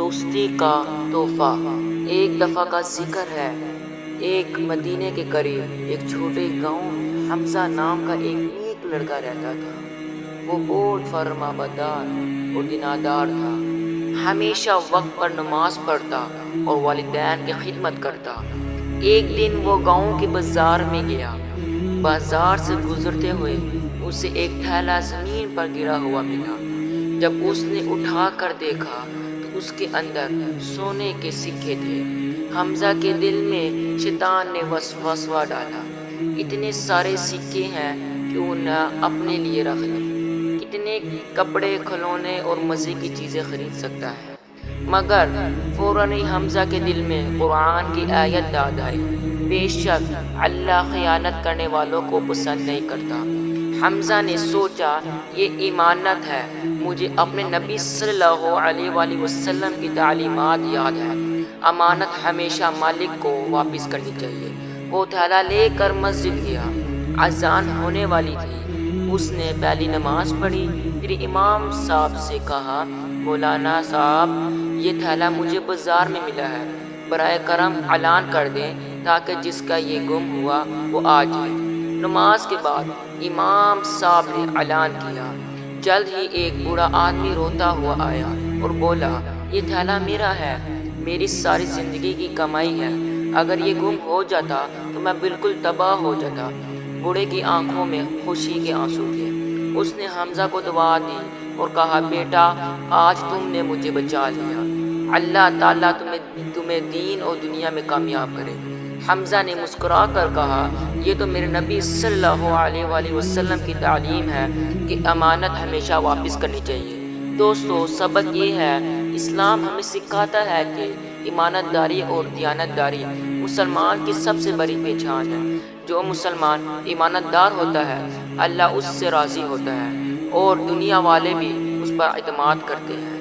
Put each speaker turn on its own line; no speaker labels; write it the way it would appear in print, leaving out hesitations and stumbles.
دوستی کا تحفہ۔ ایک دفعہ کا ذکر ہے، ایک مدینے کے قریب ایک چھوٹے گاؤں میں حمزہ نام کا ایک نیک لڑکا رہتا تھا۔ وہ بہت فرما بردار اور دیندار تھا، ہمیشہ وقت پر نماز پڑھتا اور والدین کی خدمت کرتا۔ ایک دن وہ گاؤں کے بازار میں گیا۔ بازار سے گزرتے ہوئے اسے ایک تھیلا زمین پر گرا ہوا ملا۔ جب اس نے اٹھا کر دیکھا تو اس کے اندر سونے کے سکے تھے۔ حمزہ کے دل میں شیطان نے وسوسہ ڈالا، اتنے سارے سکے ہیں، کیوں نہ اپنے لیے رکھ لیں، کتنے کپڑے، کھلونے اور مزے کی چیزیں خرید سکتا ہے۔ مگر فوراً ہی حمزہ کے دل میں قرآن کی آیت یاد آئی، بے شک اللہ خیانت کرنے والوں کو پسند نہیں کرتا۔ حمزہ نے سوچا، یہ امانت ہے، مجھے اپنے نبی صلی اللہ علیہ وآلہ وسلم کی تعلیمات یاد ہے، امانت ہمیشہ مالک کو واپس کرنی چاہیے۔ وہ تھیلا لے کر مسجد گیا۔ اذان ہونے والی تھی۔ اس نے پہلی نماز پڑھی، پھر امام صاحب سے کہا، مولانا صاحب، یہ تھیلا مجھے بازار میں ملا ہے، برائے کرم اعلان کر دیں تاکہ جس کا یہ گم ہوا وہ آ جائے۔ نماز کے بعد امام صاحب نے اعلان کیا۔ جلد ہی ایک بوڑھا آدمی روتا ہوا آیا اور بولا، یہ تھیلا میرا ہے، میری ساری زندگی کی کمائی ہے، اگر یہ گم ہو جاتا تو میں بالکل تباہ ہو جاتا۔ بوڑھے کی آنکھوں میں خوشی کے آنسو تھے۔ اس نے حمزہ کو دعا دی اور کہا، بیٹا، آج تم نے مجھے بچا لیا، اللہ تعالیٰ تمہیں دین اور دنیا میں کامیاب کرے۔ حمزہ نے مسکرا کر کہا، یہ تو میرے نبی صلی اللہ علیہ وآلہ وسلم کی تعلیم ہے کہ امانت ہمیشہ واپس کرنی چاہیے۔ دوستو، سبق یہ ہے، اسلام ہمیں سکھاتا ہے کہ امانت داری اور دیانت داری مسلمان کی سب سے بڑی پہچان ہے۔ جو مسلمان امانت دار ہوتا ہے، اللہ اس سے راضی ہوتا ہے اور دنیا والے بھی اس پر اعتماد کرتے ہیں۔